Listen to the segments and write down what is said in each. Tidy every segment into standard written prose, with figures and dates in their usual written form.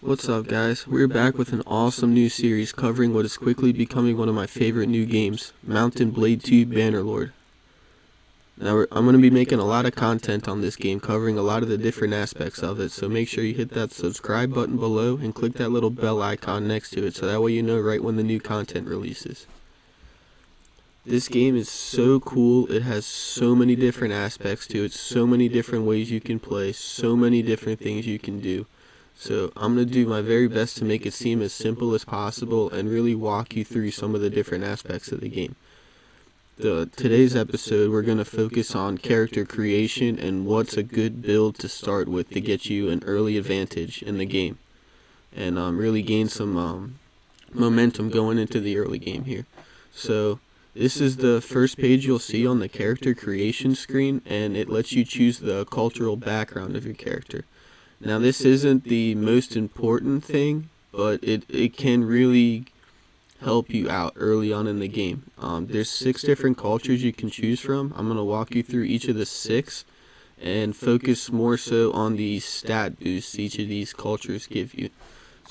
What's up, guys? We're back with an awesome new series covering what is quickly becoming one of my favorite new games, Mountain Blade 2 Bannerlord. Now, I'm going to be making a lot of content on this game, covering a lot of the different aspects of it, so make sure you hit that subscribe button below and click that little bell icon next to it, so that way you know right when the new content releases. This game is so cool. It has so many different aspects to it, so many different ways you can play, so many different things you can do. So I'm going to do my very best to make it seem as simple as possible and really walk you through some of the different aspects of the game. Today's episode, we're going to focus on character creation and what's a good build to start with to get you an early advantage in the game. And really gain some momentum going into the early game here. So this is the first page you'll see on the character creation screen, and it lets you choose the cultural background of your character. Now, this isn't the most important thing, but it can really help you out early on in the game. There's 6 different cultures you can choose from. I'm going to walk you through each of the 6 and focus more so on the stat boosts each of these cultures give you.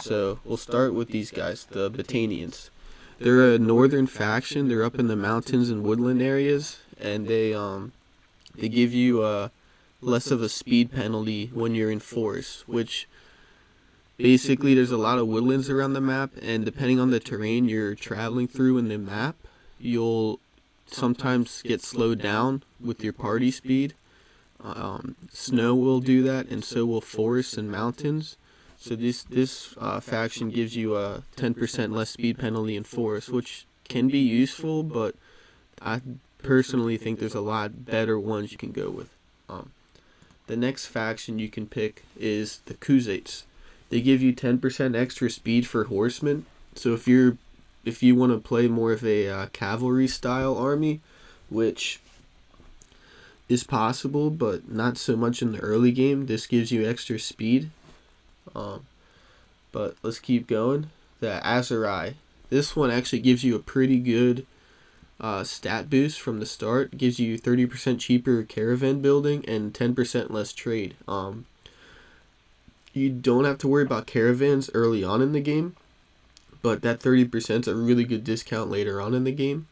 So we'll start with these guys, the Botanians. They're a northern faction. They're up in the mountains and woodland areas, and they give you less of a speed penalty when you're in forest, which basically there's a lot of woodlands around the map, and depending on the terrain you're traveling through in the map, you'll sometimes get slowed down with your party speed. Snow will do that, and so will forests and mountains. So this faction gives you a 10% less speed penalty in forest, which can be useful, but I personally think there's a lot better ones you can go with. The next faction you can pick is the Khuzaits. They give you 10% extra speed for horsemen. So if you want to play more of a cavalry style army, which is possible but not so much in the early game, this gives you extra speed. But let's keep going. The Azurai. This one actually gives you a pretty good stat boost from the start. It gives you 30% cheaper caravan building and 10% less trade. You don't have to worry about caravans early on in the game, but that 30% is a really good discount later on in the game.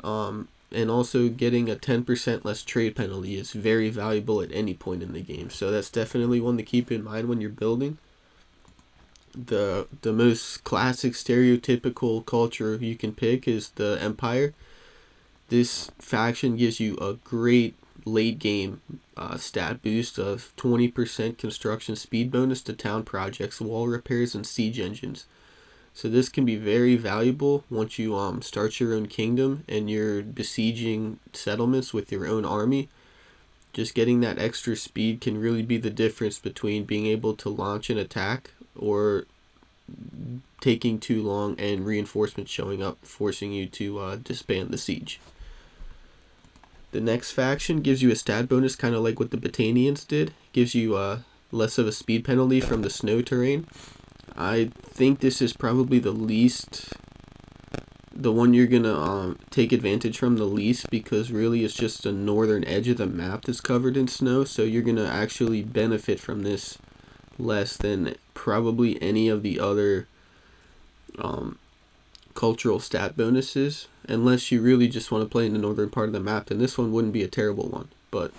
And also getting a 10% less trade penalty is very valuable at any point in the game. So that's definitely one to keep in mind when you're building. The most classic stereotypical culture you can pick is the Empire. This faction gives you a great late game stat boost of 20% construction speed bonus to town projects, wall repairs, and siege engines. So this can be very valuable once you start your own kingdom and you're besieging settlements with your own army. Just getting that extra speed can really be the difference between being able to launch an attack or taking too long and reinforcements showing up, forcing you to disband the siege. The next faction gives you a stat bonus, kind of like what the Botanians did. Gives you less of a speed penalty from the snow terrain. I think this is probably the one you're going to take advantage from the least, because really it's just the northern edge of the map that's covered in snow, so you're going to actually benefit from this less than probably any of the other cultural stat bonuses, unless you really just want to play in the northern part of the map, then this one wouldn't be a terrible one, but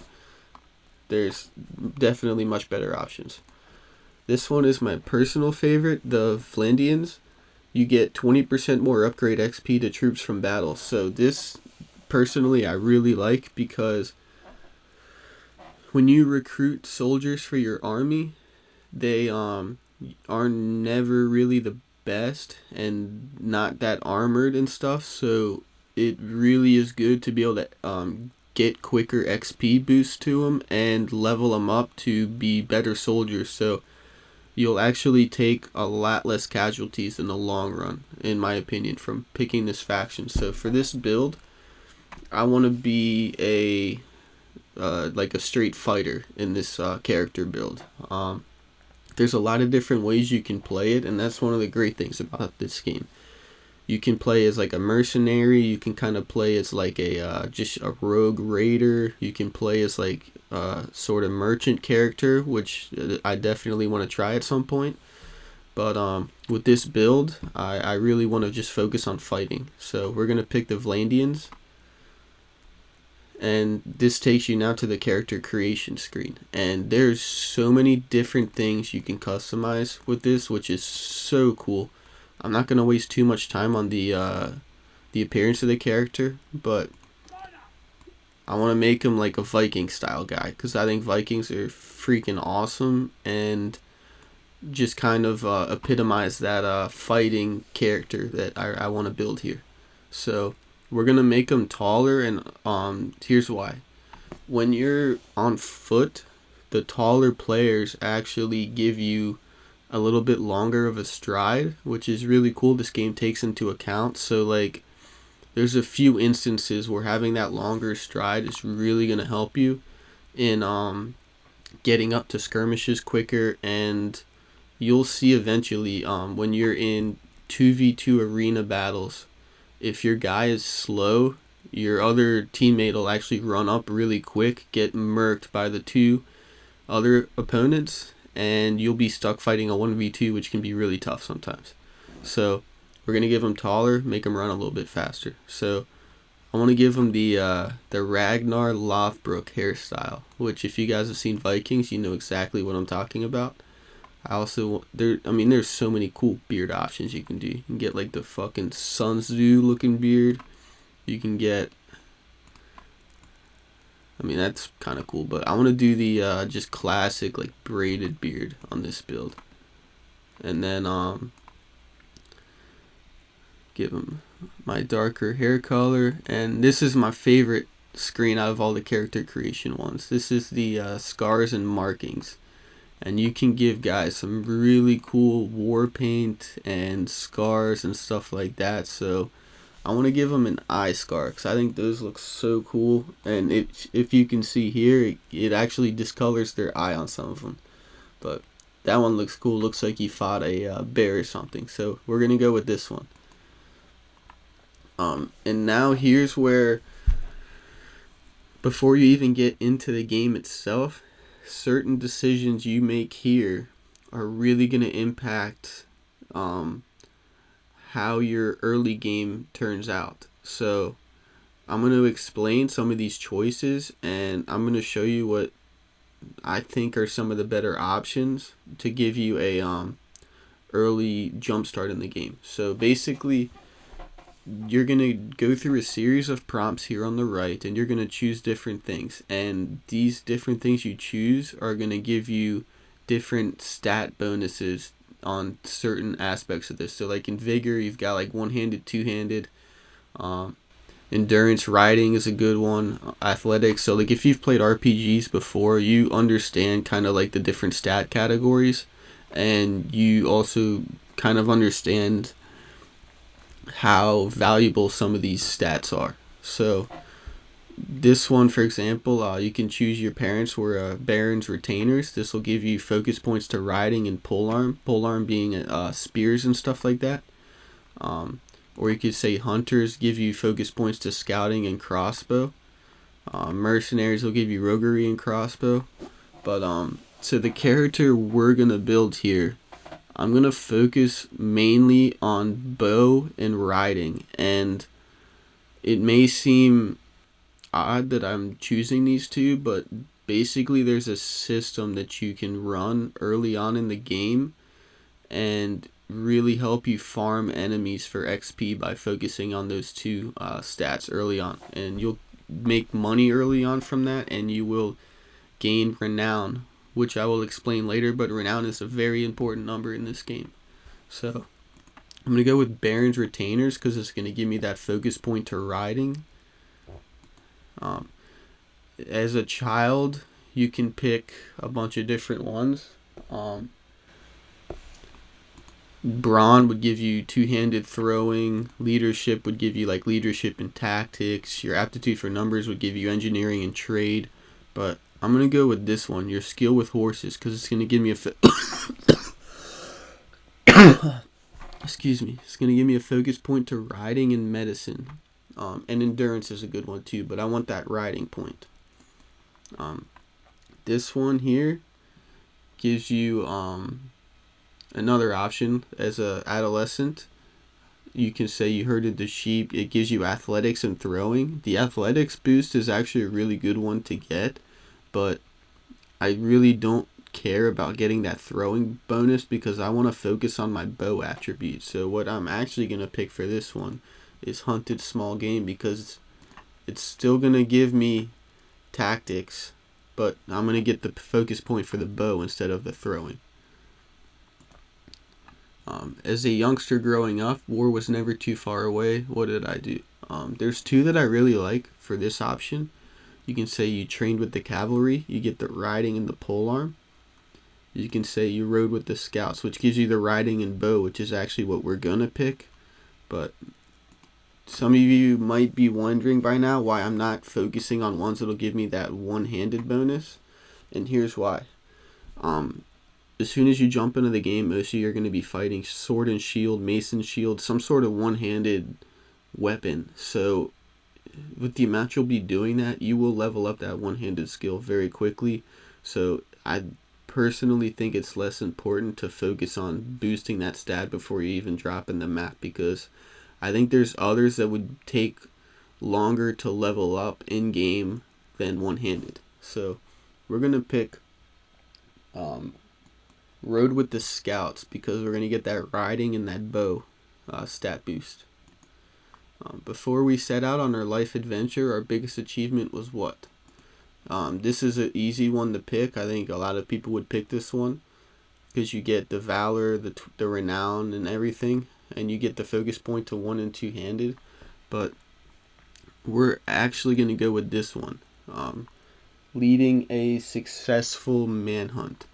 there's definitely much better options. This one is my personal favorite, the Flandians. You get 20% more upgrade XP to troops from battle, so this personally I really like, because when you recruit soldiers for your army, they are never really the best and not that armored and stuff, so it really is good to be able to get quicker XP boosts to them and level them up to be better soldiers, so you'll actually take a lot less casualties in the long run, in my opinion, from picking this faction. So for this build, I want to be like a straight fighter in this character build. There's a lot of different ways you can play it, and that's one of the great things about this game. You can play as like a mercenary, you can kind of play as like just a rogue raider, you can play as like a sort of merchant character, which I definitely want to try at some point. But with this build, I really want to just focus on fighting. So we're going to pick the Vlandians. And this takes you now to the character creation screen. And there's so many different things you can customize with this, which is so cool. I'm not going to waste too much time on the appearance of the character, but I want to make him like a Viking style guy, because I think Vikings are freaking awesome and just kind of epitomize that fighting character that I want to build here. So we're going to make him taller, and here's why. When you're on foot, the taller players actually give you a little bit longer of a stride, which is really cool. This game takes into account. So like, there's a few instances where having that longer stride is really going to help you in getting up to skirmishes quicker. And you'll see eventually when you're in 2v2 arena battles, if your guy is slow, your other teammate will actually run up really quick, get murked by the two other opponents, and you'll be stuck fighting a 1v2, which can be really tough sometimes. So we're going to give him taller, make him run a little bit faster. So I want to give him the Ragnar Lothbrok hairstyle, which if you guys have seen Vikings, you know exactly what I'm talking about. There's so many cool beard options you can do. You can get like the fucking Sun Tzu looking beard. You can get, that's kind of cool, but I want to do the just classic like braided beard on this build. And then give him my darker hair color. And this is my favorite screen out of all the character creation ones. This is the scars and markings. And you can give guys some really cool war paint and scars and stuff like that. So I want to give them an eye scar, because I think those look so cool. And if you can see here, it actually discolors their eye on some of them. But that one looks cool. Looks like he fought a bear or something. So we're going to go with this one. And now here's where, before you even get into the game itself, certain decisions you make here are really going to impact how your early game turns out. So I'm going to explain some of these choices, and I'm going to show you what I think are some of the better options to give you a early jump start in the game. So basically, you're going to go through a series of prompts here on the right, and you're going to choose different things. And these different things you choose are going to give you different stat bonuses on certain aspects of this. So like in Vigor, you've got like one-handed, two-handed. Endurance, riding is a good one. Athletics. So like if you've played RPGs before, you understand kind of like the different stat categories. And you also kind of understand how valuable some of these stats are. So this one, for example, you can choose your parents were Baron's retainers. This will give you focus points to riding and polearm being spears and stuff like that. Or you could say hunters give you focus points to scouting and crossbow. Mercenaries will give you roguery and crossbow. But so the character we're gonna build here, I'm going to focus mainly on bow and riding. And it may seem odd that I'm choosing these two, but basically there's a system that you can run early on in the game and really help you farm enemies for XP by focusing on those two stats early on. And you'll make money early on from that, and you will gain renown, which I will explain later, but renown is a very important number in this game. So I'm going to go with Baron's Retainers, because it's going to give me that focus point to riding. As a child, you can pick a bunch of different ones. Brawn would give you two-handed throwing. Leadership would give you like leadership and tactics. Your aptitude for numbers would give you engineering and trade. But I'm going to go with this one, your skill with horses, because it's going to give me excuse me. It's going to give me a focus point to riding and medicine. And endurance is a good one too, but I want that riding point. This one here gives you Another option, as a adolescent, you can say you herded the sheep. It gives you athletics and throwing. The athletics boost is actually a really good one to get, but I really don't care about getting that throwing bonus because I want to focus on my bow attribute. So what I'm actually going to pick for this one is hunted small game, because it's still going to give me tactics, but I'm going to get the focus point for the bow instead of the throwing. As a youngster growing up, war was never too far away. What did I do? There's two that I really like for this option. You can say you trained with the cavalry. You get the riding and the polearm. You can say you rode with the scouts, which gives you the riding and bow, which is actually what we're going to pick. But some of you might be wondering by now why I'm not focusing on ones that'll give me that one-handed bonus. And here's why. As soon as you jump into the game, most of you are going to be fighting sword and shield, mace and shield, some sort of one-handed weapon. So with the amount you'll be doing that, you will level up that one-handed skill very quickly. So I personally think it's less important to focus on boosting that stat before you even drop in the map, because I think there's others that would take longer to level up in game than one-handed. So we're going to pick rode with the scouts, because we're going to get that riding and that bow stat boost. Before we set out on our life adventure, our biggest achievement was what? This is an easy one to pick. I think a lot of people would pick this one because you get the valor, the renown, and everything, and you get the focus point to one and two handed. But we're actually going to go with this one, leading a successful manhunt,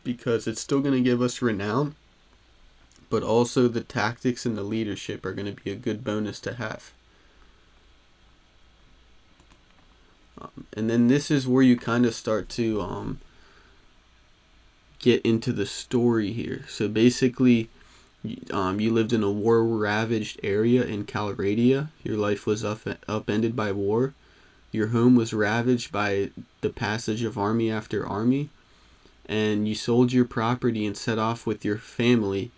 because it's still going to give us renown, but also the tactics and the leadership are going to be a good bonus to have. And then this is where you kind of start to get into the story here. So basically, you lived in a war-ravaged area in Calradia. Your life was upended by war. Your home was ravaged by the passage of army after army. And you sold your property and set off with your family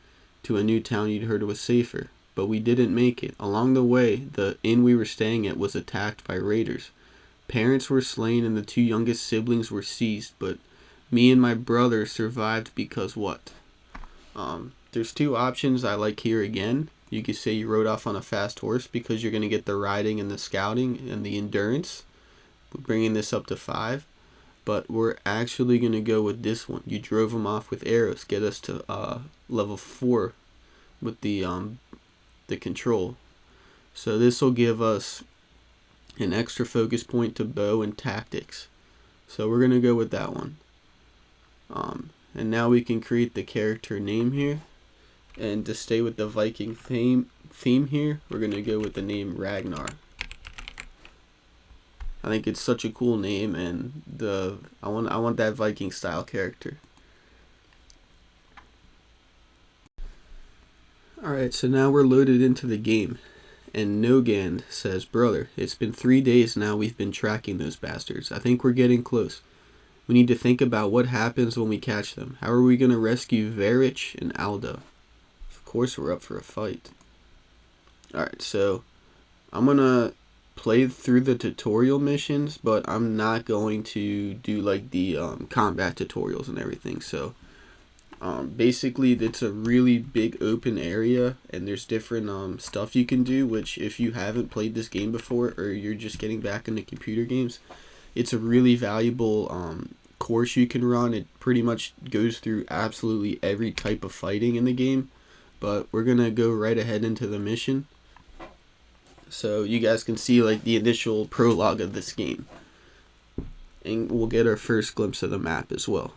to a new town you'd heard was safer. But we didn't make it. Along the way, the inn we were staying at was attacked by raiders. Parents were slain and the two youngest siblings were seized, but me and my brother survived because what? There's two options I like here again. You could say you rode off on a fast horse, because you're going to get the riding and the scouting and the endurance. We're bringing this up to 5. But we're actually going to go with this one. You drove them off with arrows. Get us to level 4 with the control. So this will give us an extra focus point to bow and tactics. So we're going to go with that one. And now we can create the character name here. And to stay with the Viking theme here, we're going to go with the name Ragnar. I think it's such a cool name, and I want that Viking style character. Alright, so now we're loaded into the game, and Nogand says, "Brother, it's been 3 days now we've been tracking those bastards. I think we're getting close. We need to think about what happens when we catch them. How are we going to rescue Verich and Alda?" Of course we're up for a fight. Alright, so I'm going to play through the tutorial missions, but I'm not going to do like the combat tutorials and everything. So basically it's a really big open area, and there's different stuff you can do, which if you haven't played this game before, or you're just getting back into computer games, it's a really valuable course you can run. It pretty much goes through absolutely every type of fighting in the game. But we're gonna go right ahead into the mission, so you guys can see like the initial prologue of this game, and we'll get our first glimpse of the map as well.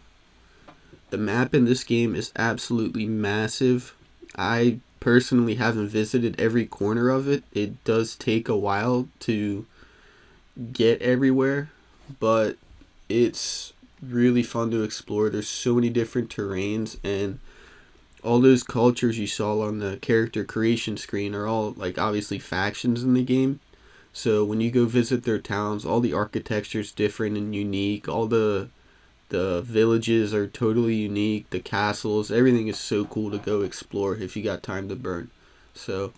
The map in this game is absolutely massive. I personally haven't visited every corner of it. It does take a while to get everywhere, but it's really fun to explore. There's so many different terrains, and all those cultures you saw on the character creation screen are all like obviously factions in the game. So when you go visit their towns, all the architecture is different and unique. All the The villages are totally unique. The castles, everything is so cool to go explore if you got time to burn. So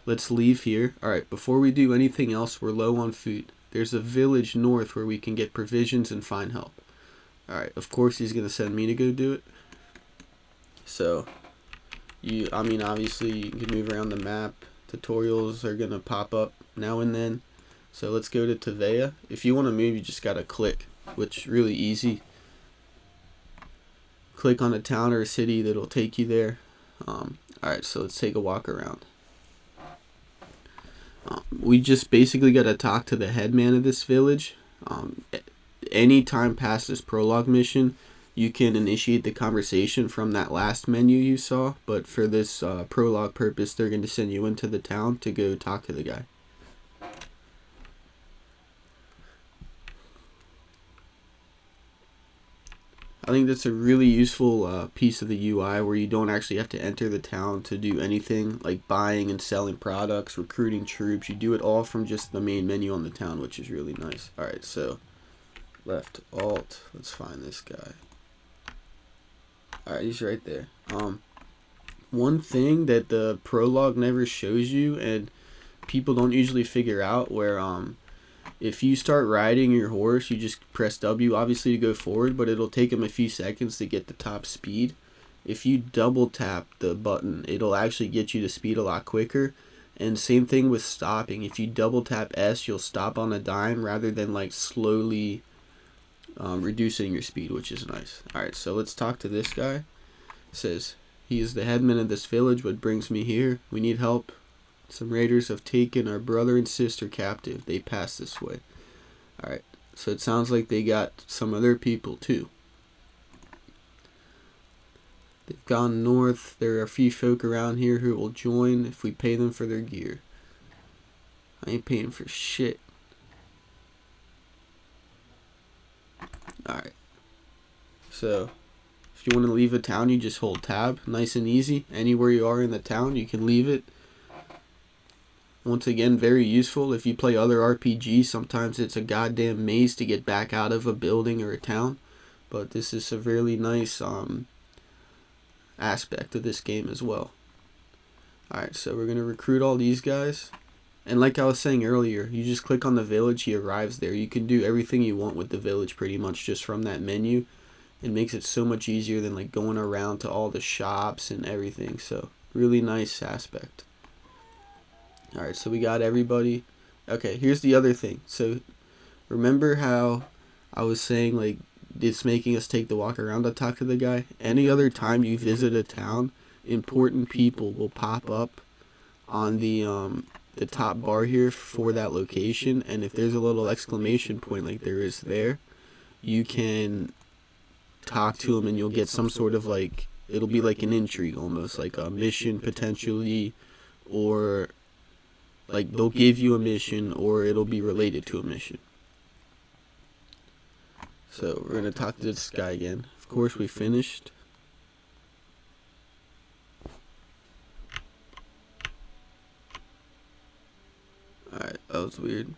let's leave here. Alright, before we do anything else, we're low on food. There's a village north where we can get provisions and find help. Alright, of course he's going to send me to go do it. So, obviously you can move around the map. Tutorials are going to pop up now and then. So let's go to Tavea. If you want to move, you just got to click, which is really easy. Click on a town or a city that'll take you there. Alright, so let's take a walk around. We just basically got to talk to the headman of this village. Any time past this prologue mission, you can initiate the conversation from that last menu you saw, but for this prologue purpose, they're going to send you into the town to go talk to the guy. I think that's a really useful piece of the UI where you don't actually have to enter the town to do anything like buying and selling products, recruiting troops. You do it all from just the main menu on the town, which is really nice. Alright, so left alt, let's find this guy. Alright, he's right there. One thing that the prologue never shows you and people don't usually figure out, where if you start riding your horse, you just press W obviously to go forward, but it'll take him a few seconds to get the top speed. If you double tap the button, it'll actually get you to speed a lot quicker. And same thing with stopping. If you double tap S, you'll stop on a dime rather than like slowly reducing your speed, which is nice. Alright, so let's talk to this guy. It says, he is the headman of this village. What brings me here? We need help. Some raiders have taken our brother and sister captive. They passed this way. Alright, so it sounds like they got some other people too. They've gone north. There are a few folk around here who will join if we pay them for their gear. I ain't paying for shit. Alright, so if you want to leave a town, you just hold tab. Nice and easy. Anywhere you are in the town, you can leave it. Once again, very useful. If you play other RPGs, sometimes it's a goddamn maze to get back out of a building or a town. But this is a really nice aspect of this game as well. Alright, so we're going to recruit all these guys. And like I was saying earlier, you just click on the village, he arrives there. You can do everything you want with the village pretty much just from that menu. It makes it so much easier than like going around to all the shops and everything. So, really nice aspect. Alright, so we got everybody. Okay, here's the other thing. So, remember how I was saying, like, it's making us take the walk around to talk to the guy? Any other time you visit a town, important people will pop up on the top bar here for that location. And if there's a little exclamation point like there is there, you can talk to them and you'll get some sort of, like, it'll be like an intrigue almost, like a mission potentially, or like they'll give you a mission, or it'll be related to a mission. So we're gonna talk to this guy again. Of course, we finished. Alright, that was weird.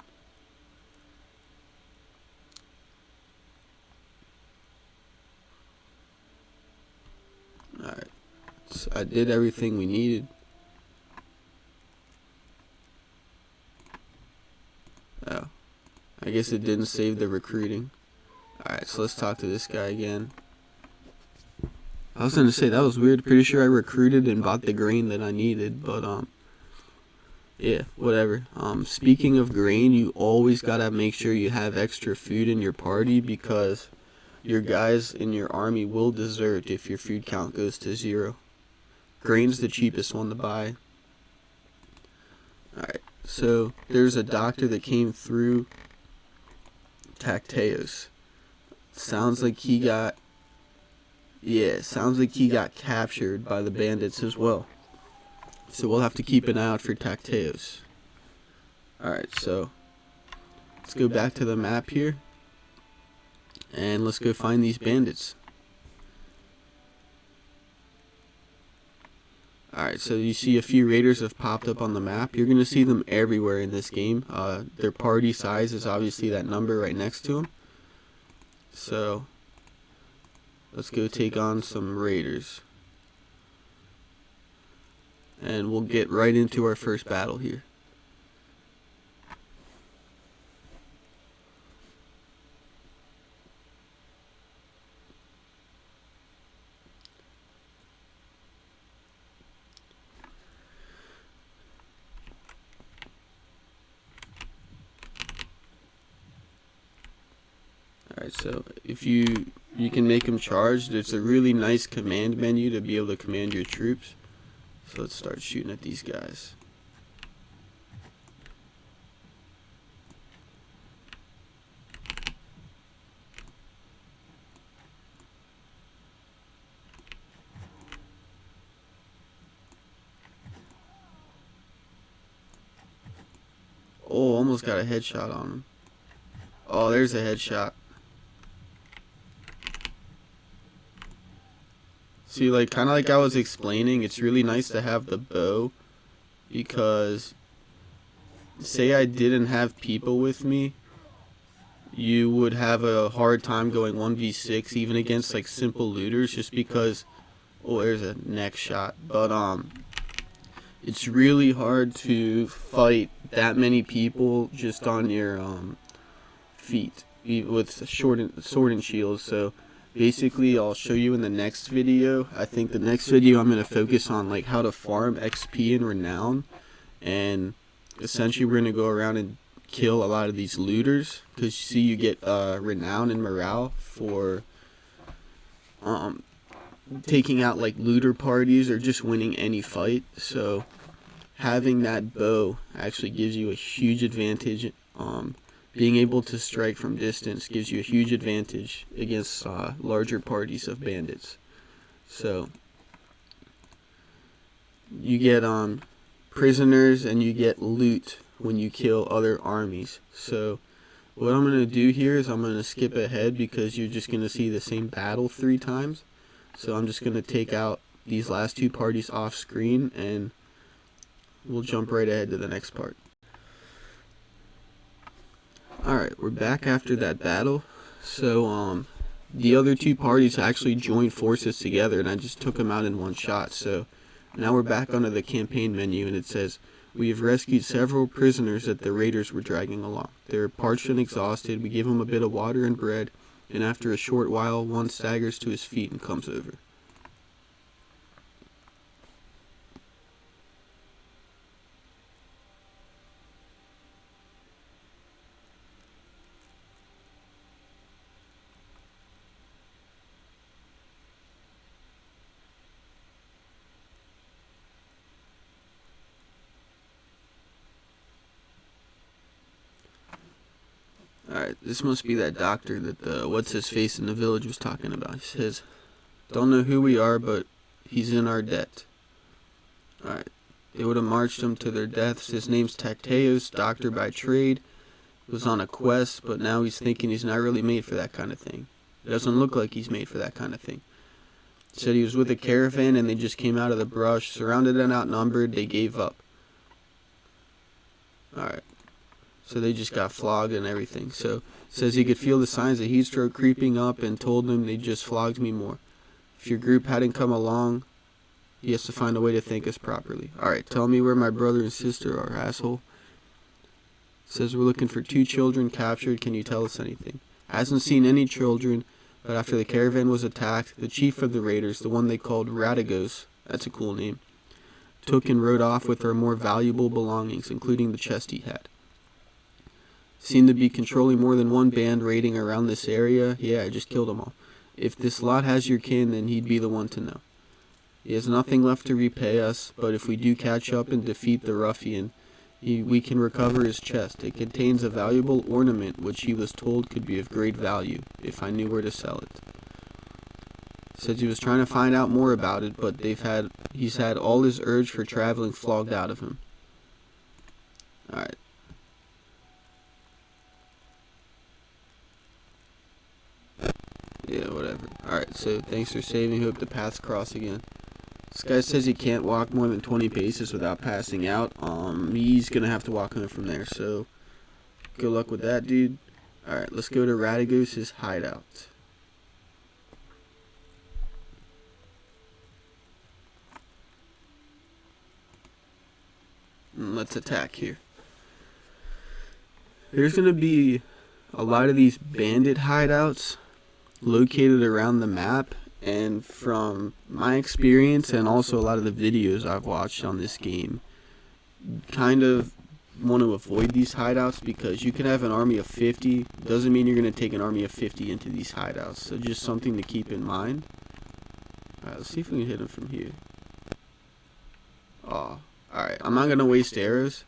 Alright, so I did everything we needed. Oh, I guess it didn't save the recruiting. Alright, so let's talk to this guy again. I was gonna say, that was weird. Pretty sure I recruited and bought the grain that I needed, but yeah, whatever. Speaking of grain, you always gotta make sure you have extra food in your party, because your guys in your army will desert if your food count goes to 0. Grain's the cheapest one to buy. Alright, so there's a doctor that came through Tacteos. Sounds like he got captured by the bandits as well. So we'll have to keep an eye out for Tacteos. Alright, so let's go back to the map here. And let's go find these bandits. Alright, so you see a few raiders have popped up on the map. You're going to see them everywhere in this game. Their party size is obviously that number right next to them. So let's go take on some raiders. And we'll get right into our first battle here. Alright, so if you can make them charged, it's a really nice command menu to be able to command your troops. So let's start shooting at these guys. Oh, almost got a headshot on him. Oh, there's a headshot. See, like, kind of like I was explaining, it's really nice to have the bow, because say I didn't have people with me, you would have a hard time going 1v6 even against like simple looters, just because, oh, there's a neck shot. But it's really hard to fight that many people just on your feet with sword and shield. So basically, I'll show you in the next video. I think the next video I'm going to focus on like how to farm XP and renown, and essentially we're going to go around and kill a lot of these looters, because you see you get renown and morale for taking out like looter parties or just winning any fight. So having that bow actually gives you a huge advantage. Being able to strike from distance gives you a huge advantage against larger parties of bandits. So you get prisoners and you get loot when you kill other armies. So what I'm going to do here is I'm going to skip ahead, because you're just going to see the same battle 3 times. So I'm just going to take out these last 2 parties off screen, and we'll jump right ahead to the next part. Alright, we're back after that battle. So the other 2 parties actually joined forces together, and I just took them out in one shot. So now we're back onto the campaign menu, and it says, we have rescued several prisoners that the raiders were dragging along. They are parched and exhausted. We give them a bit of water and bread, and after a short while, one staggers to his feet and comes over. Alright, this must be that doctor that the what's-his-face in the village was talking about. He says, don't know who we are, but he's in our debt. Alright, they would have marched him to their deaths. His name's Tacteos, doctor by trade. Was on a quest, but now he's thinking he's not really made for that kind of thing. It doesn't look like he's made for that kind of thing. Said he was with a caravan and they just came out of the brush. Surrounded and outnumbered, they gave up. Alright. So they just got flogged and everything. So says he could feel the signs of heat stroke creeping up, and told them they just flogged me more. If your group hadn't come along, he has to find a way to thank us properly. Alright, tell me where my brother and sister are, asshole. Says we're looking for 2 children captured. Can you tell us anything? Hasn't seen any children, but after the caravan was attacked, the chief of the raiders, the one they called Radagos, that's a cool name, took and rode off with our more valuable belongings, including the chest he had. Seemed to be controlling more than one band raiding around this area. Yeah, I just killed them all. If this lot has your kin, then he'd be the one to know. He has nothing left to repay us, but if we do catch up and defeat the ruffian, we can recover his chest. It contains a valuable ornament which he was told could be of great value if I knew where to sell it. Says he was trying to find out more about it, but he's had all his urge for traveling flogged out of him. Alright. Yeah, whatever. Alright, so thanks for saving. Hope the paths cross again. This guy says he can't walk more than 20 paces without passing out. He's gonna have to walk home from there, so good luck with that, dude. Alright, let's go to Radagos' hideout. and let's attack here. There's going to be a lot of these bandit hideouts located around the map, and from my experience and also a lot of the videos I've watched on this game, kind of want to avoid these hideouts because you can have an army of 50. Doesn't mean you're going to take an army of 50 into these hideouts, so just something to keep in mind. Alright, let's see if we can hit him from here. Oh, alright, I'm not going to waste arrows,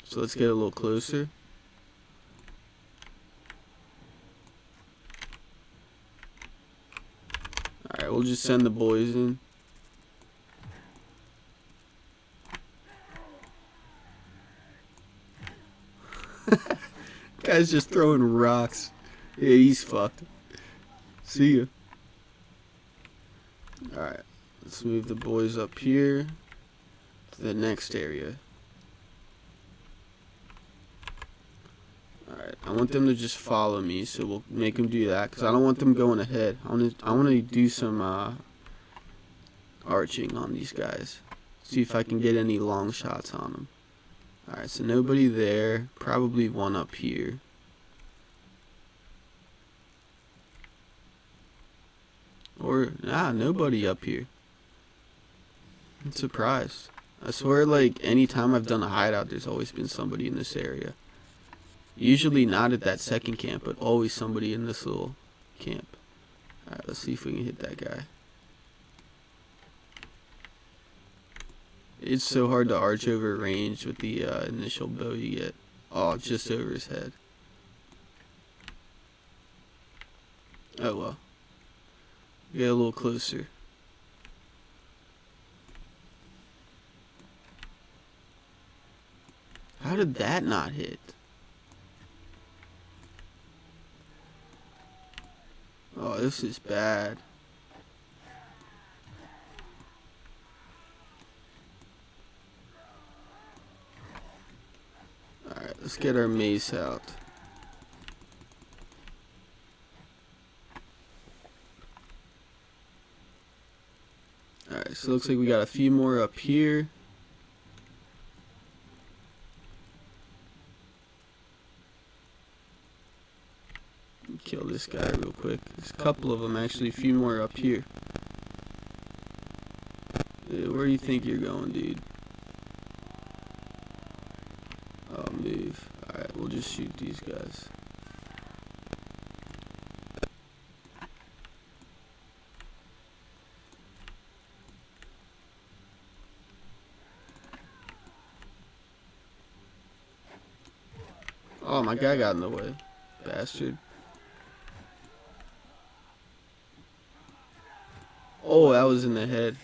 so let's get a little closer. Alright, we'll just send the boys in. Guy's just throwing rocks. Yeah, he's fucked. See ya. Alright, let's move the boys up here to the next area. Alright, I want them to just follow me, so we'll make them do that, because I don't want them going ahead. I want to do some arching on these guys. See if I can get any long shots on them. Alright, so nobody there. Probably one up here. Or, nobody up here. I'm surprised. I swear, like, anytime I've done a hideout, there's always been somebody in this area. Usually not at that second camp, but always somebody in this little camp. Alright, let's see if we can hit that guy. It's so hard to arch over range with the initial bow you get. Oh, just over his head. Oh well. Get a little closer. How did that not hit? Oh, this is bad. Alright, let's get our mace out. Alright, so it looks like we got a few more up here. Kill this guy real quick. There's a couple of them actually, a few more up here. Where do you think you're going, dude? Oh, move. Alright, we'll just shoot these guys. Oh, my guy got in the way. Bastard. Oh, that was in the head.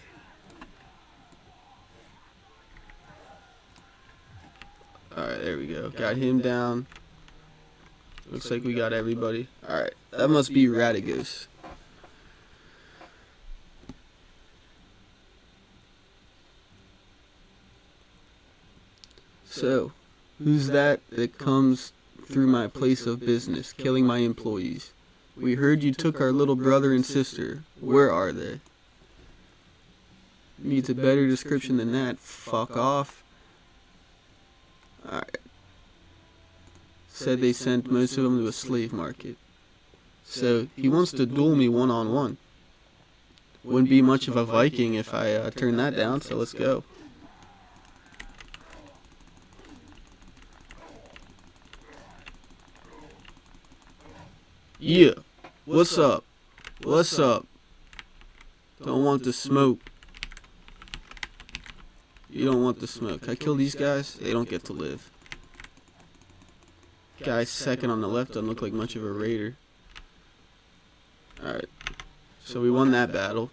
Alright, there we go. Got him down. Looks like we got everybody. Alright, that must be Radagos. So, who's that comes through my place of business, killing my employees? We heard you took our little brother and sister. Where are they? Needs a better description than that. Fuck off. Alright. Said they sent most of them to a slave market. So, he wants to duel me one-on-one. Wouldn't be much of a Viking if I turned that down, so let's go. Yeah. What's up? What's up? Don't want the smoke. You don't want the smoke. I kill these guys? They don't get to live. Guy second on the left doesn't look like much of a raider. Alright. So we won that battle.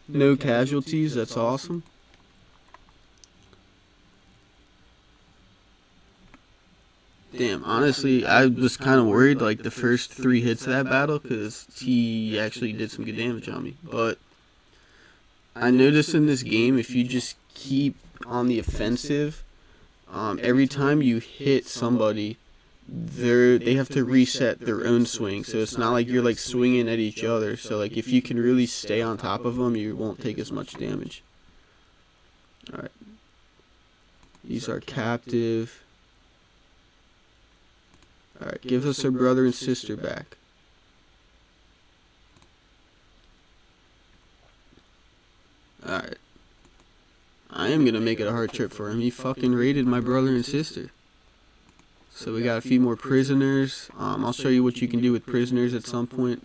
No casualties, that's awesome. Damn, honestly, I was kind of worried like the first 3 hits of that battle because he actually did some good damage on me. But I noticed in this game, if you just keep on the offensive, every time you hit somebody, they have to reset their own swing. So it's not like you're like swinging at each other. So like if you can really stay on top of them, you won't take as much damage. Alright. He's our captive. Alright, give us our brother and sister back. Alright. I am gonna make it a hard trip for him. He fucking raided my brother and sister. So we got a few more prisoners. I'll show you what you can do with prisoners at some point.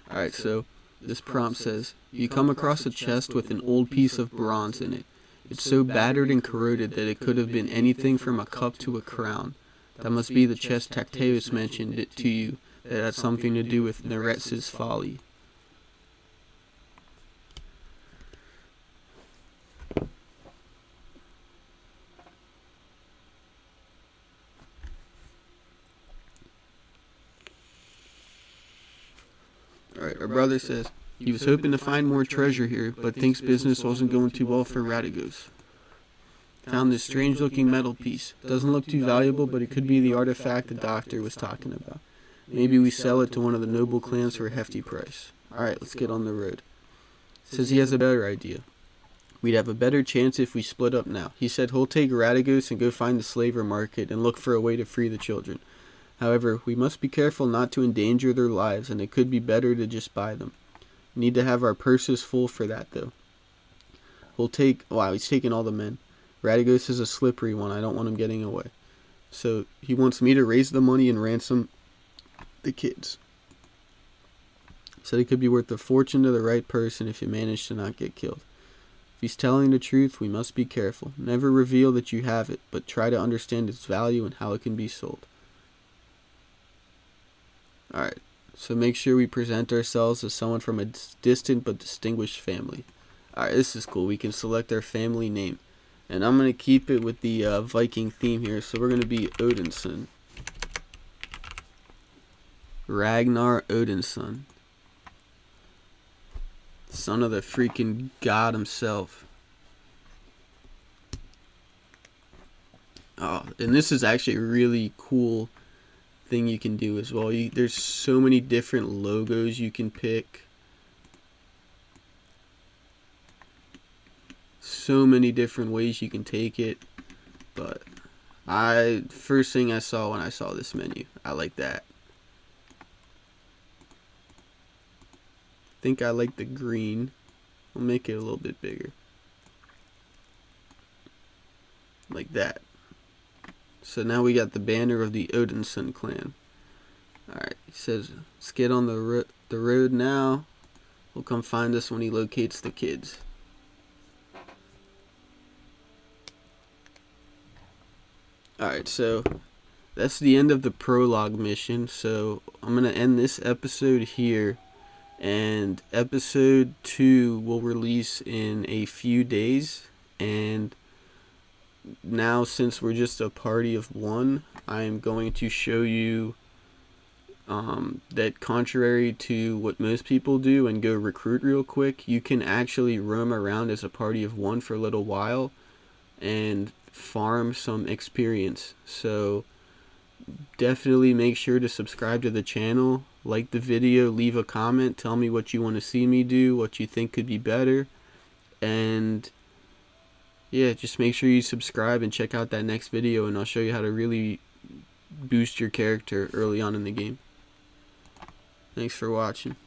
Alright, so this prompt says, you come across a chest with an old piece of bronze in it. It's so battered and corroded that it could have been anything from a cup to a crown. That must be the chest Tacteus mentioned it to you, that had something to do with Neretz's folly. Alright, our brother says, he was hoping to find more treasure here, but thinks business wasn't going too well for Radagos. Found this strange looking metal piece. Doesn't look too valuable, but it could be the artifact the doctor was talking about. Maybe we sell it to one of the noble clans for a hefty price. Alright, let's get on the road. Says he has a better idea. We'd have a better chance if we split up now. He said he'll take Radagos and go find the slaver market and look for a way to free the children. However, we must be careful not to endanger their lives, and it could be better to just buy them. We need to have our purses full for that, though. Wow, he's taking all the men. Radagos is a slippery one. I don't want him getting away. So he wants me to raise the money and ransom the kids. Said it could be worth a fortune to the right person if you manage to not get killed. If he's telling the truth, we must be careful. Never reveal that you have it, but try to understand its value and how it can be sold. Alright, so make sure we present ourselves as someone from a distant but distinguished family. Alright, this is cool. We can select our family name. And I'm going to keep it with the Viking theme here, so we're going to be Odinson. Ragnar Odinson. Son of the freaking god himself. Oh, and this is actually a really cool thing you can do as well. There's so many different logos you can pick. So many different ways you can take it. But first thing I saw when I saw this menu, I like that. I think I like the green. We'll make it a little bit bigger. Like that. So now we got the banner of the Odinson clan. Alright, he says, let's get on the road now. He'll come find us when he locates the kids. Alright, so that's the end of the prologue mission. So I'm going to end this episode here. And episode 2 will release in a few days. And now, since we're just a party of one, I'm going to show you that contrary to what most people do and go recruit real quick, you can actually roam around as a party of one for a little while and farm some experience. So definitely make sure to subscribe to the channel, like the video, leave a comment, tell me what you want to see me do, what you think could be better, and yeah, just make sure you subscribe and check out that next video, and I'll show you how to really boost your character early on in the game. Thanks for watching.